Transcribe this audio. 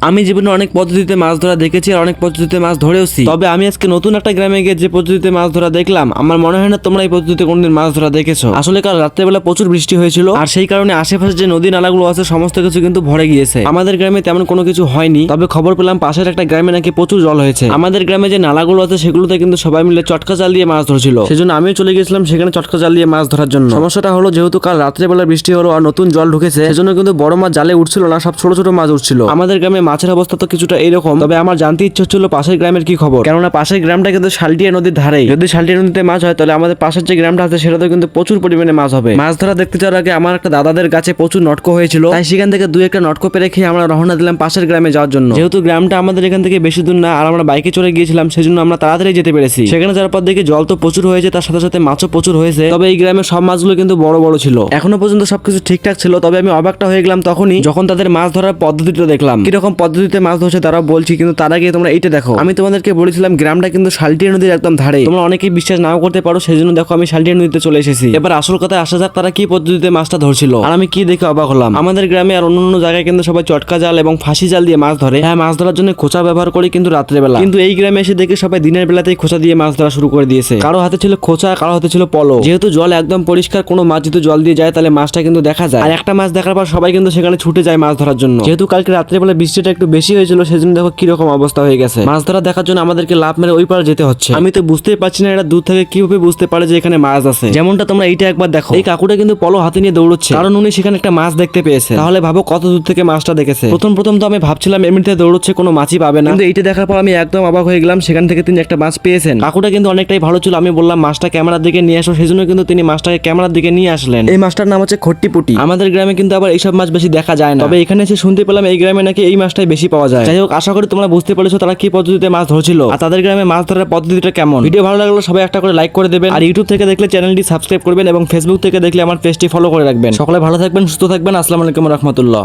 আমি জীবনে অনেক পদ্ধতিতে মাছ ধরা দেখেছি আর অনেক পদ্ধতিতে মাছ ধরেওছি, তবে আমি আজকে নতুন একটা গ্রামে গিয়ে যে পদ্ধতিতে মাছ ধরা দেখলাম, আমার মনে হয় না তোমরা এই পদ্ধতিতে কোনদিন মাছ ধরা দেখেছো। আসলে কাল রাত্রেবেলা প্রচুর বৃষ্টি হয়েছিল, আর সেই কারণে আশেপাশে যে নদী নালাগুলো আছে সমস্ত কিছু কিন্তু ভরে গিয়েছে। আমাদের গ্রামে তেমন কোনো কিছু হয়নি, তবে খবর পেলাম পাশের একটা গ্রামে নাকি প্রচুর জল হয়েছে। আমাদের গ্রামে যে নালাগুলো আছে সেগুলোতে কিন্তু সবাই মিলে চটকা জাল দিয়ে মাছ ধরছিল, সেজন্য আমিও চলে গেছিলাম সেখানে চটকা জাল দিয়ে মাছ ধরার জন্য। সমস্যাটা হলো যেহেতু কাল রাত্রেবেলা বৃষ্টি হলো আর নতুন জল ঢুকেছে, সেজন্য কিন্তু বড় মাছ জালে উঠছিল না, সব ছোট ছোট মাছ উঠছিল। আমাদের গ্রামে মাছের অবস্থা তো কিছুটা এইরকম, তবে আমার জানতে ইচ্ছে হচ্ছিল পাশের গ্রামের কি খবর, কেননা পাশের গ্রামটা কিন্তু শালটিয়া নদীর ধারে। যদি শালটিয়া নদীতে মাছ হয় তাহলে আমাদের পাশের যে গ্রামটা আছে সেটাতে কিন্তু প্রচুর পরিমাণে মাছ হবে। মাছ ধরা দেখতে যাওয়ার আগে আমার একটা দাদাদের গাছে প্রচুর নটকো হয়েছিল, তাই সেখান থেকে দুই একটা নটকো পেরে খেয়ে আমরা রওনা দিলাম পাশের গ্রামে যাওয়ার জন্য। যেহেতু গ্রামটা আমাদের এখান থেকে বেশি দূর না আর আমরা বাইকে চলে গিয়েছিলাম, সেজন্য আমরা তাড়াতাড়ি যেতে পেরেছি। সেখানে যাওয়ার পর দেখি জল তো প্রচুর হয়েছে, তার সাথে সাথে মাছও প্রচুর হয়েছে, তবে এই গ্রামের সব মাছগুলো কিন্তু বড় বড় ছিল। এখনো পর্যন্ত সবকিছু ঠিকঠাক ছিল, তবে আমি অবাকটা হয়ে গেলাম তখনই যখন তাদের মাছ ধরার পদ্ধতিটা দেখলাম। কিরকম পদ্ধতিতে মাছ ধরছে তারা বলছি, কিন্তু তার আগে তোমরা এইটা দেখো। আমি তোমাদেরকে বলেছিলাম গ্রামটা কিন্তু শালটিয়া নদীর একদম ধারে, তোমরা অনেকেই বিশ্বাস নাও করতে পারো, সেজন্য দেখো আমি শালটিয়া নদীতে চলে এসেছি। এবার আসল কথায় আসা যাক, তারা কি পদ্ধতিতে মাছটা ধরছিল আর আমি কি দেখে অবাক হলাম। আমাদের গ্রামে আর অন্যান্য জায়গায় কিন্তু সবাই চটকা জাল এবং ফাঁসি জাল দিয়ে মাছ ধরে। হ্যাঁ, মাছ ধরার জন্য খোঁচা ব্যবহার করি কিন্তু রাত্রে বেলা, কিন্তু এই গ্রামে এসে দেখে সবাই দিনের বেলাতেই খোঁচা দিয়ে মাছ ধরা শুরু করে দিয়েছে। কারো হাতে ছিল খোঁচা, কারো হাতে ছিল পলো। যেহেতু জল একদম পরিষ্কার, কোনো মাছ যদি জল দিয়ে যায় তাহলে মাছটা কিন্তু দেখা যায়, আর একটা মাছ দেখার পর সবাই কিন্তু সেখানে ছুটে যায় মাছ ধরার জন্য। যেহেতু কালকে রাত্রেবেলা বৃষ্টিটা একটু বেশি হয়েছিল, সেজন্য দেখো কিরকম অবস্থা হয়ে গেছে। মাছ ধরা দেখার জন্য আমাদেরকে লাভ মেরে ওই পারে যেতে হচ্ছে। আমি তো বুঝতেই পারছি না এরা দূর থেকে কিভাবে বুঝতে পারে যে এখানে মাছ আছে। যেমনটা তোমরা এইটা একবার দেখো, এই কাকুটা কিন্তু পলো হাতে নিয়ে দৌড়চ্ছে, কারণ উনি সেখানে একটা মাছ দেখতে পেয়েছে। তাহলে ভাবো কত দূর থেকে মাছটা দেখেছে। প্রথম তো আমি ভাবছিলাম এমনিতে দৌড়চ্ছে, কোনো মাছই পাবে না, কিন্তু এইটা দেখার পর আমি একদম অবাক হয়ে গেলাম। সেখান থেকে তিনি একটা মাছ পেয়েছেন। কাকুটা কিন্তু অনেকটাই ভালো ছিল, আমি বললাম মাছটা ক্যামেরার দিকে নিয়ে আসো, সেজন্য কিন্তু তিনি মাছটাকে ক্যামেরার দিকে নিয়ে আসলেন। এই মাছটার নাম হচ্ছে খট্টিপুটি। আমাদের গ্রামে কিন্তু আবার এইসব মাছ বেশি দেখা যায় না, তবে এখানে এসে শুনতে পেলাম এই গ্রামে নাকি এই মাছটাই বেশি পাওয়া যায়। যাই হোক, আশা করি তোমরা বুঝতে পেরেছো তারা কি পদ্ধতিতে মাছ ধরছিল আর তাদের গ্রামে মাছ ধরার পদ্ধতিটা কেমন। ভিডিও ভালো লাগলে সবাই একটা করে লাইক করে দেবেন, আর ইউটিউব থেকে দেখলে চ্যানেলটি সাবস্ক্রাইব করবেন এবং ফেসবুক থেকে দেখলে আমার পেজটি ফলো করে রাখবেন। সকলে ভালো থাকবেন, সুস্থ থাকবেন। আসসালামু আলাইকুম ওয়া রাহমাতুল্লাহ।